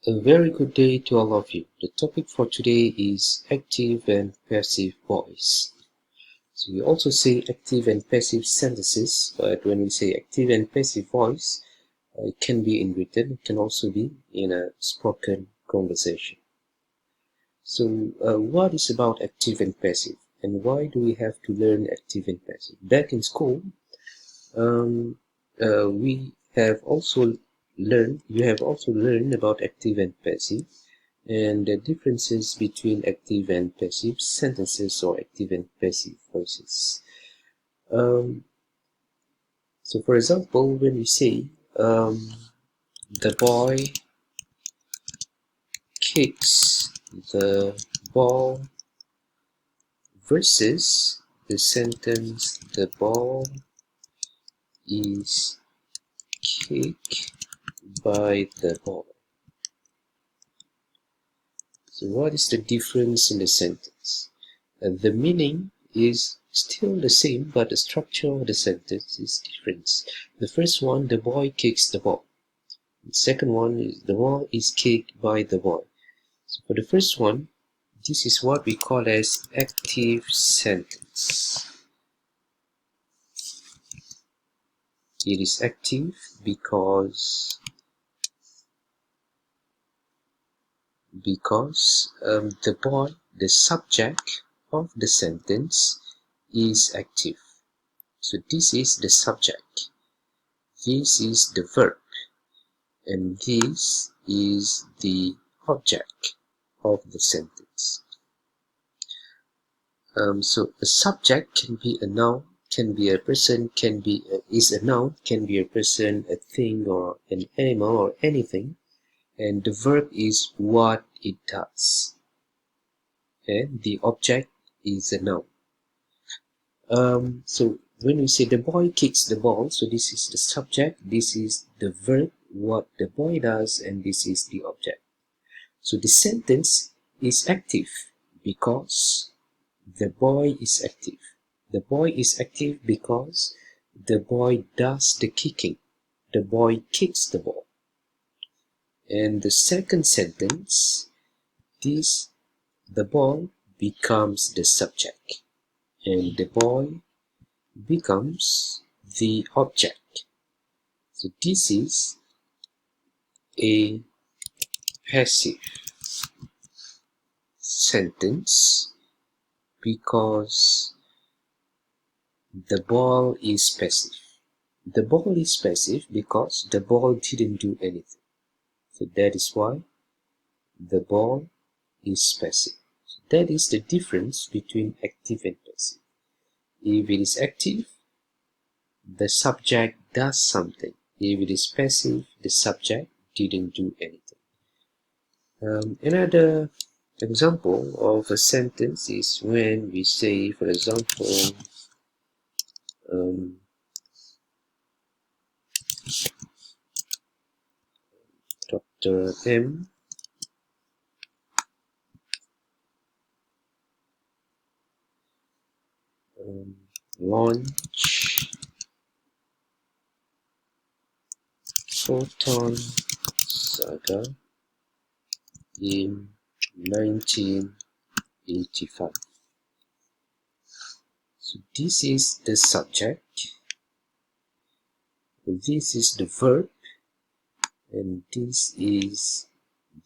A very good day to all of you. The topic for today is active and passive voice. So we also say active and passive sentences, but when we say active and passive voice, it can be in written, it can also be in a spoken conversation. So what is about active and passive, and why do we have to learn active and passive? Back in school, we have also you have also learned about active and passive and the differences between active and passive sentences or active and passive voices. So for example, when we say the boy kicks the ball versus the sentence the ball is kicked by the boy. So what is the difference in the sentence? The meaning is still the same, but the structure of the sentence is different. The first one, the boy kicks the ball. The second one is the ball is kicked by the boy. So for the first one, this is what we call as active sentence. It is active because the boy, the subject of the sentence, is active. So this is the subject, this is the verb, and this is the object of the sentence. So a subject can be a noun, can be a person, is a noun, can be a person, a thing, or an animal, or anything, and the verb is what it does, and the object is a noun. So when we say the boy kicks the ball, so this is the subject, this is the verb, what the boy does, and this is the object. So the sentence is active because the boy is active. The boy is active because the boy does the kicking. The boy kicks the ball. And the second sentence, the ball becomes the subject, and the boy becomes the object. So this is a passive sentence because the ball is passive. The ball is passive because the ball didn't do anything. So that is why the ball is passive. So that is the difference between active and passive. If it is active, the subject does something. If it is passive, the subject didn't do anything. Another example of a sentence is when we say, for example, Dr. M launched Photon Saga in 1985. So this is the subject, this is the verb, and this is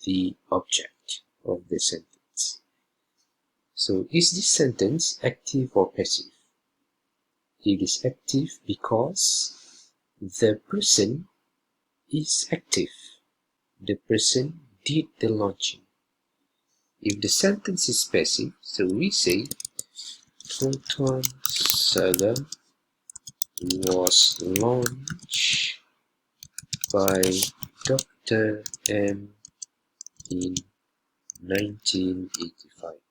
the object of the sentence. So is this sentence active or passive? It is active because the person is active. The person did the launching. If the sentence is passive, so we say Photon Saga was launched by Dr. M in 1985.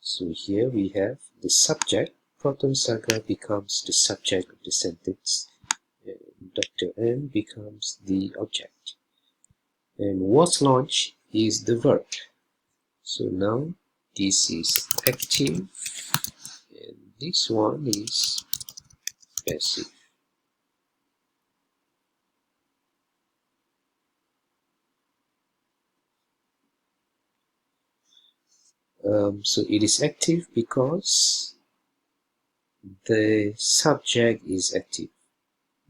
So here we have the subject. Photon Saga becomes the subject of the sentence. Dr. M becomes the object. And was launched is the verb. So now this is active and this one is passive. So it is active because the subject is active.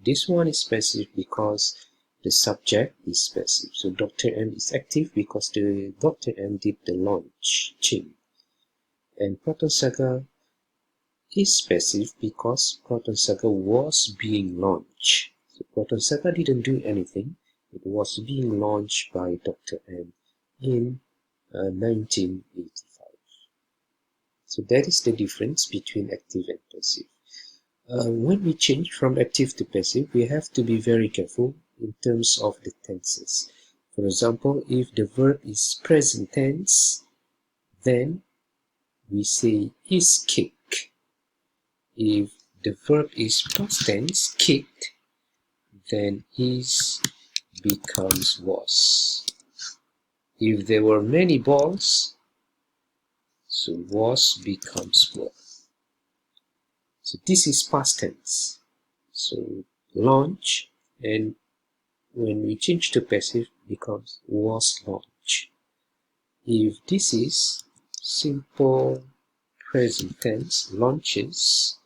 This one is passive because the subject is passive. So Dr. M is active because the Dr. M did the launching. And Proton Saga is passive because Proton Saga was being launched. So Proton Saga didn't do anything. It was being launched by Dr. M in 1985. So that is the difference between active and passive. When we change from active to passive, we have to be very careful in terms of the tenses. For example, if the verb is present tense, then we say is kick. If the verb is past tense, kicked, then is becomes was. If there were many balls, so was becomes were. So this is past tense. So launch, and when we change to passive becomes was launched. If this is simple present tense, launches,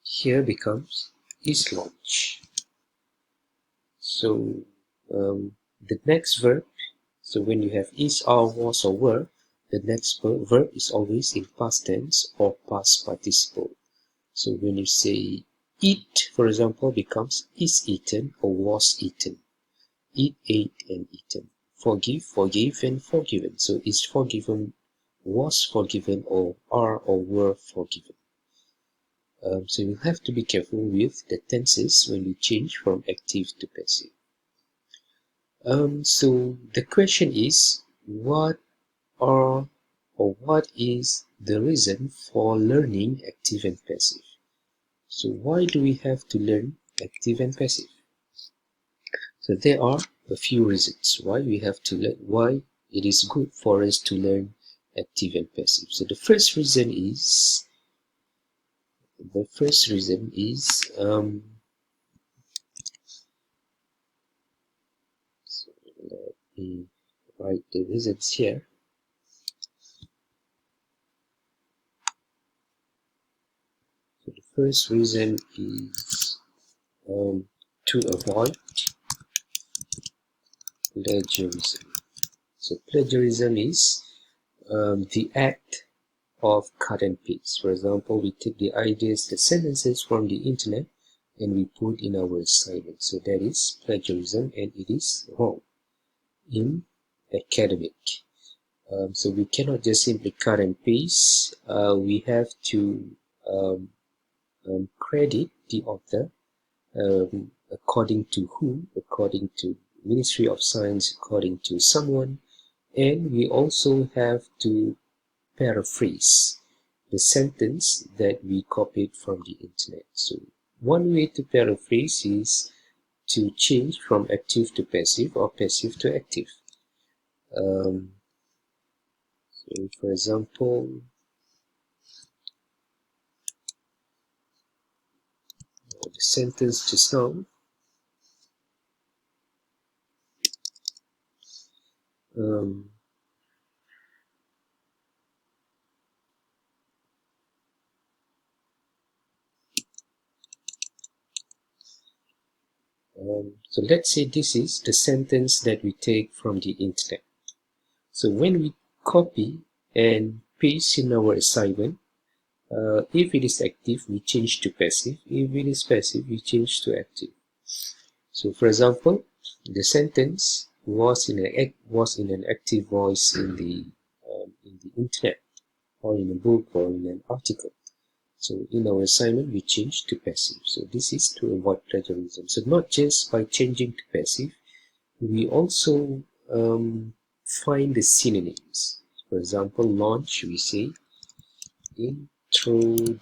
here becomes is launched. So the next verb, so when you have is, are, was, or were, the next verb is always in past tense or past participle. So when you say eat, for example, becomes is eaten or was eaten. Eat, ate, and eaten. Forgive, forgave, and forgiven. So is forgiven, was forgiven, or are or were forgiven. So you have to be careful with the tenses when you change from active to passive. So the question is, what are or what is the reason for learning active and passive? So why do we have to learn active and passive? So there are a few reasons why we have to learn, why it is good for us to learn active and passive. So the first reason is, so let me write the reasons here. So the first reason is to avoid plagiarism. So plagiarism is the act of cut and paste. For example, we take the ideas, the sentences from the internet, and we put in our assignment. So that is plagiarism, and it is wrong in academic. So we cannot just simply cut and paste. We have to credit the author according to who, according to Ministry of Science, according to someone, and we also have to paraphrase the sentence that we copied from the internet. So one way to paraphrase is to change from active to passive or passive to active. So for example, the sentence just now, so let's say this is the sentence that we take from the internet. So when we copy and paste in our assignment, if it is active, we change to passive. If it is passive, we change to active. So for example, the sentence was in an active voice in the internet, or in a book, or in an article. So in our assignment, we change to passive. So this is to avoid plagiarism. So not just by changing to passive, we also find the synonyms. For example, launch, we say introduced.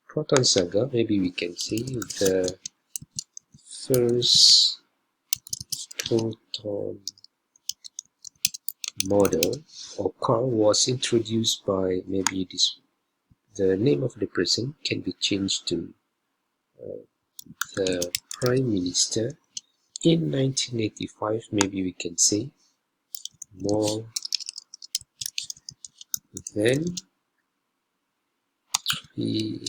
Proton Saga, maybe we can say the first proton model or car was introduced by, maybe this, the name of the person can be changed to the Prime Minister in 1985, maybe we can say more than 3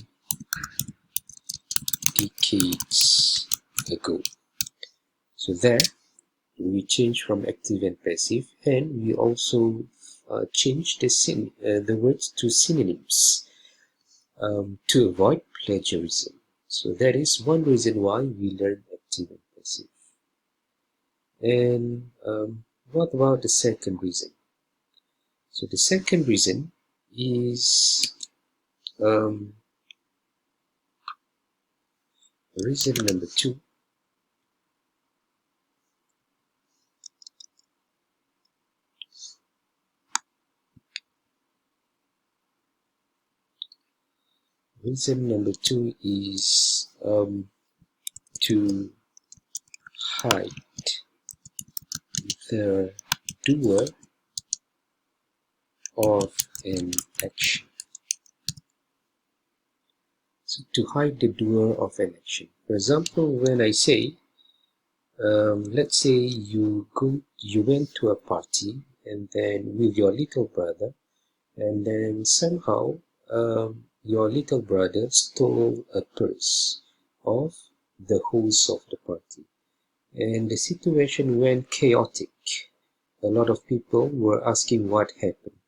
decades ago. So there we change from active and passive, and we also change the words to synonyms to avoid plagiarism. So that is one reason why we learn active and passive. And what about the second reason? So the second reason is reason number 2. Reason number 2 is to hide the doer of an action. So to hide the doer of an action. For example, when I say, let's say you went to a party and then with your little brother, and then somehow your little brother stole a purse of the host of the party, and the situation went chaotic. A lot of people were asking what happened,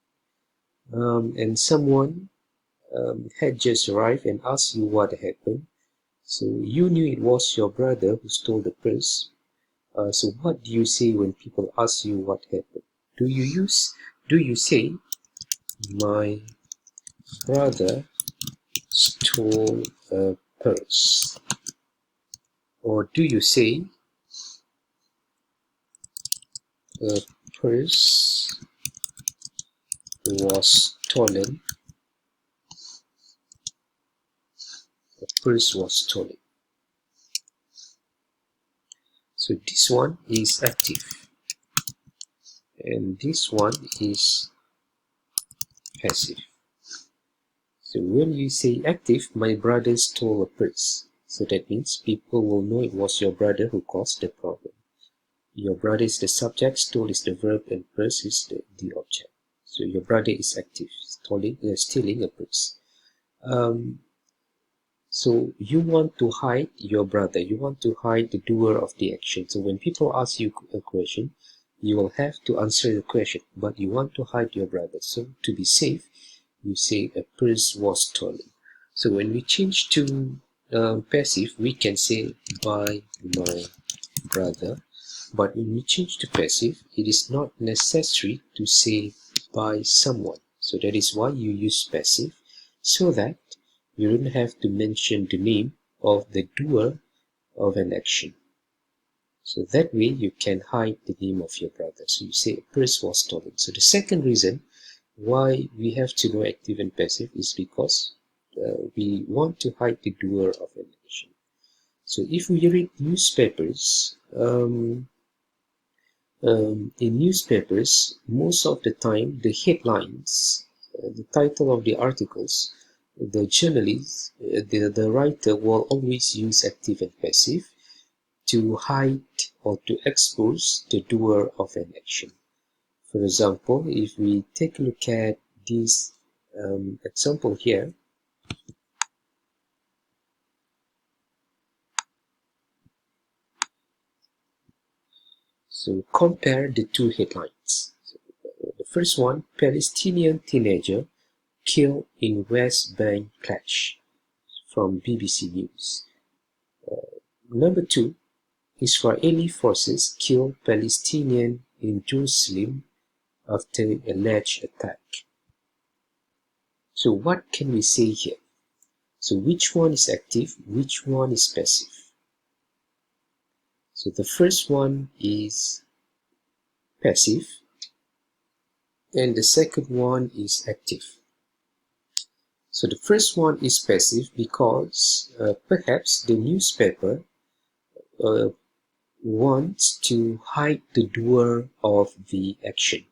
and someone had just arrived and asked you what happened. So you knew it was your brother who stole the purse. So what do you say when people ask you what happened? Do you say, my brother stole a purse? Or do you say, a purse was stolen? A purse was stolen. So this one is active, and this one is passive. So when you say active, my brother stole a purse. So that means people will know it was your brother who caused the problem. Your brother is the subject, stole is the verb, and purse is the object. So your brother is active, stealing a purse. So you want to hide your brother, you want to hide the doer of the action. So when people ask you a question, you will have to answer the question, but you want to hide your brother. So to be safe, you say a purse was stolen. So when we change to passive, we can say by my brother. But when we change to passive, it is not necessary to say by someone. So that is why you use passive, so that you don't have to mention the name of the doer of an action. So that way you can hide the name of your brother. So you say a purse was stolen. So the second reason why we have to know active and passive is because we want to hide the doer of an action. So if we read newspapers, in newspapers, most of the time, the headlines, the title of the articles, the journalist, the writer will always use active and passive to hide or to expose the doer of an action. For example, if we take a look at this example here, so compare the two headlines. So, the first one, Palestinian teenager killed in West Bank clash, from BBC News. Number 2, Israeli forces kill Palestinian in Jerusalem after alleged attack. So what can we say here? So which one is active, which one is passive? So the first one is passive, and the second one is active. So the first one is passive because perhaps the newspaper wants to hide the doer of the action,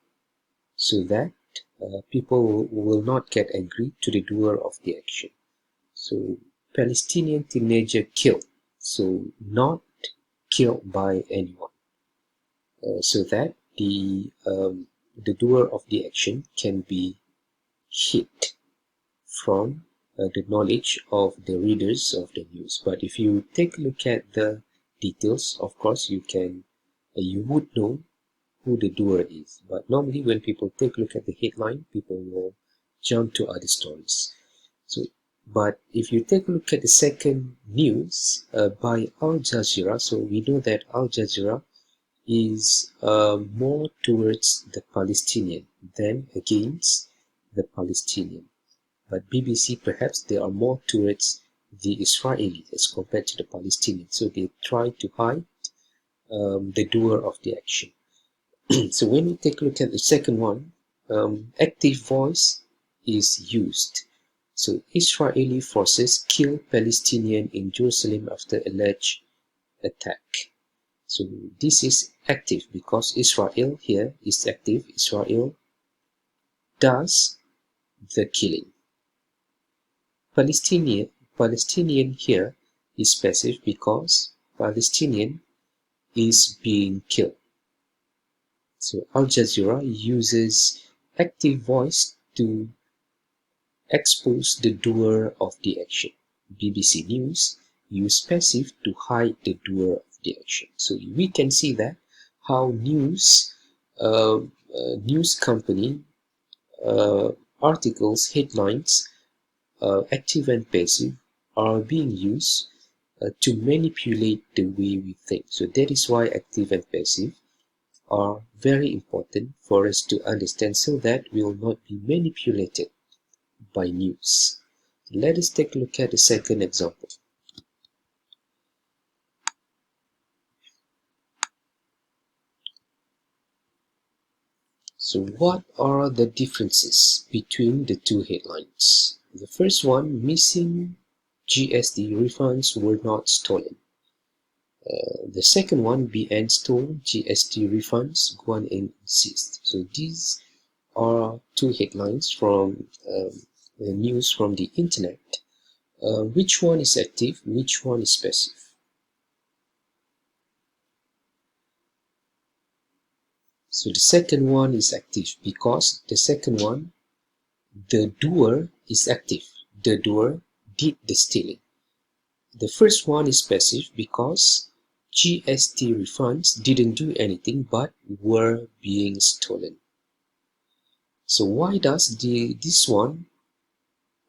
so that people will not get angry to the doer of the action. So Palestinian teenager killed. So not killed by anyone. So that the doer of the action can be hid from the knowledge of the readers of the news. But if you take a look at the details, of course you would know who the doer is. But normally when people take a look at the headline, people will jump to other stories. But if you take a look at the second news by Al Jazeera, so we know that Al Jazeera is more towards the Palestinian than against the Palestinian. But BBC, perhaps they are more towards the Israeli as compared to the Palestinian. So they try to hide the doer of the action. So when we take a look at the second one, active voice is used. So Israeli forces kill Palestinian in Jerusalem after alleged attack. So this is active because Israel here is active. Israel does the killing. Palestinian here is passive because Palestinian is being killed. So Al Jazeera uses active voice to expose the doer of the action. BBC News use passive to hide the doer of the action. So we can see that how news company articles, headlines, active and passive, are being used to manipulate the way we think. So that is why active and passive are very important for us to understand so that we will not be manipulated by news. Let us take a look at the second example. So what are the differences between the two headlines? The first one, missing GST refunds were not stolen. The second one, BN stole GST refunds, Guan Eng insists. So these are two headlines from the news from the internet. Which one is active? Which one is passive? So the second one is active because the second one, the doer is active. The doer did the stealing. The first one is passive because GST refunds didn't do anything but were being stolen. So why does this one,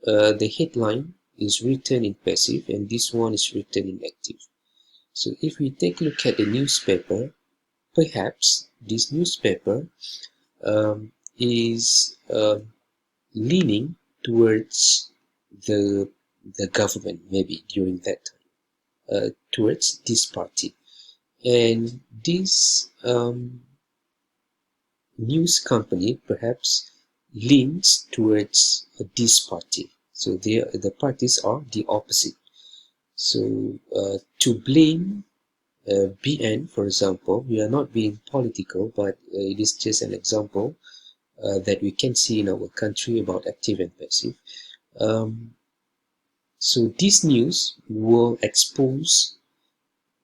the headline is written in passive and this one is written in active? So if we take a look at the newspaper, perhaps this newspaper is leaning towards the government, maybe during that time, towards this party, and this news company perhaps leans towards this party. So the parties are the opposite. So to blame BN, for example, we are not being political, but it is just an example that we can see in our country about active and passive. So this news will expose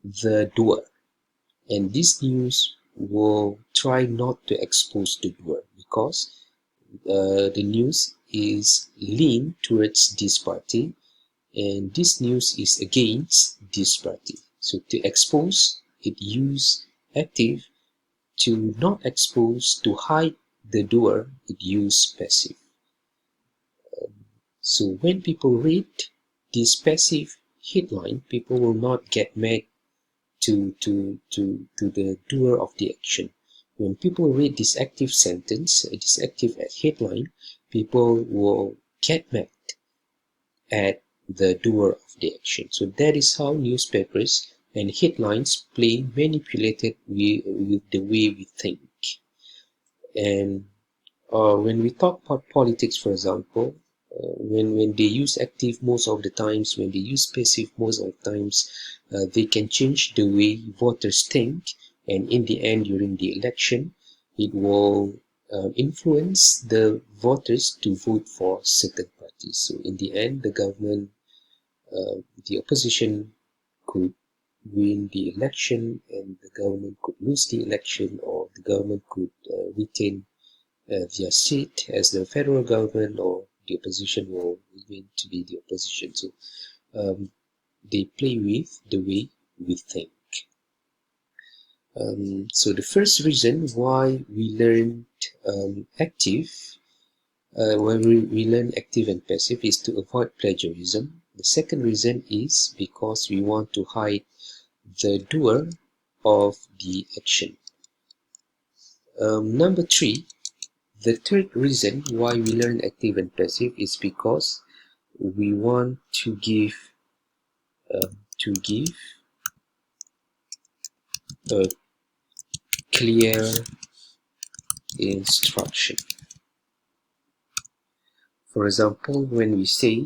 the doer, and this news will try not to expose the doer because the news is lean towards this party and this news is against this party. So to expose, it use active. To not expose, to hide the doer, it use passive. So when people read this passive headline, people will not get mad to the doer of the action. When people read this active sentence, this active headline, people will get mad at the doer of the action. So that is how newspapers and headlines play manipulated with the way we think. And when we talk about politics, for example, when they use active most of the times, when they use passive most of the times, they can change the way voters think, and in the end, during the election, it will influence the voters to vote for certain parties. So in the end, the government the opposition could win the election and the government could lose the election, or the government could retain their seat as the federal government, or the opposition will remain to be the opposition. So they play with the way we think. So the first reason why we learned active, we learn active and passive, is to avoid plagiarism. The second reason is because we want to hide the doer of the action. Number 3, the third reason why we learn active and passive is because we want to give a clear instruction. For example, when we say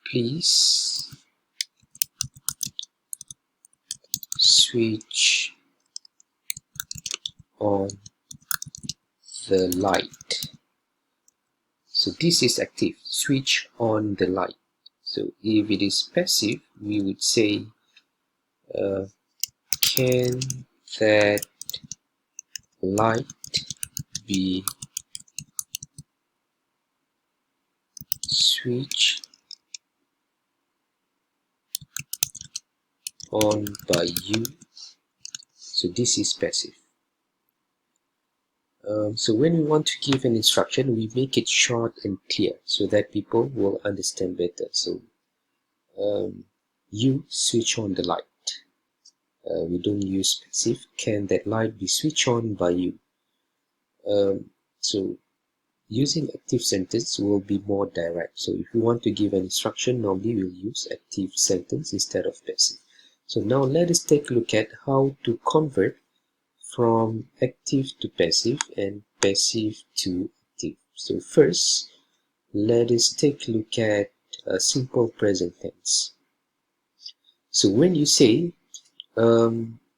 please switch on the light. So this is active, switch on the light. So if it is passive, we would say can that light be switched on by you? So this is passive. So when we want to give an instruction, we make it short and clear so that people will understand better. So you switch on the light. We don't use passive. Can that light be switched on by you? So using active sentence will be more direct. So if we want to give an instruction, normally we'll use active sentence instead of passive. So now let us take a look at how to convert from active to passive and passive to active. So first, let us take a look at a simple present tense. So when you say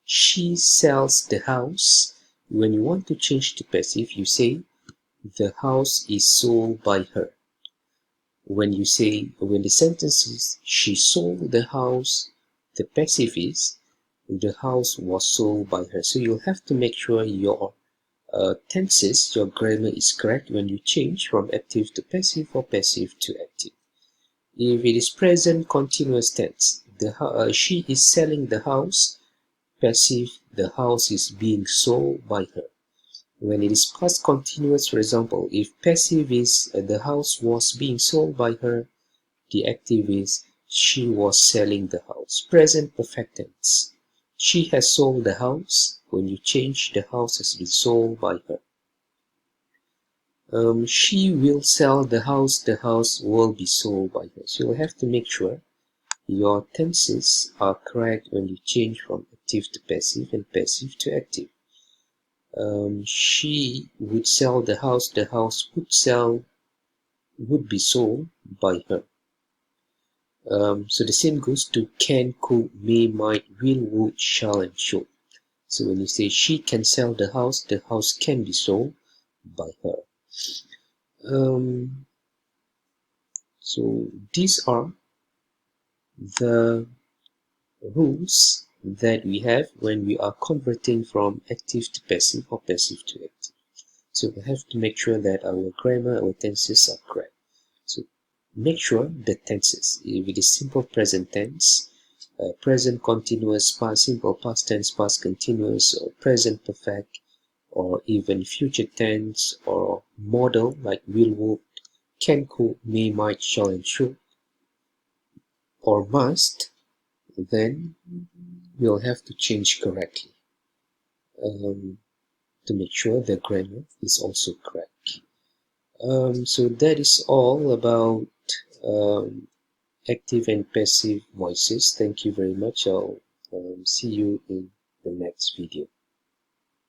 she sells the house, when you want to change to passive, you say the house is sold by her. When the sentence is she sold the house, the passive is the house was sold by her. So you'll have to make sure your tenses, your grammar is correct when you change from active to passive or passive to active. If it is present continuous tense, she is selling the house, passive, the house is being sold by her. When it is past continuous, for example, if passive is the house was being sold by her, the active is she was selling the house. Present perfect tense. She has sold the house. When you change, the house has been sold by her. She will sell the house will be sold by her. So you'll have to make sure your tenses are correct when you change from active to passive and passive to active. She would sell the house would be sold by her. So the same goes to can, could, may, might, will, would, shall, and should. So when you say she can sell the house can be sold by her. So these are the rules that we have when we are converting from active to passive or passive to active. So we have to make sure that our grammar, our tenses are correct. So make sure the tenses, if it is simple present tense, present continuous, past simple past tense, past continuous, or present perfect, or even future tense, or modal like will, would, can, could, may, might, shall, and should, or must, then we'll have to change correctly to make sure the grammar is also correct. So that is all about active and passive voices. Thank you very much. I'll see you in the next video.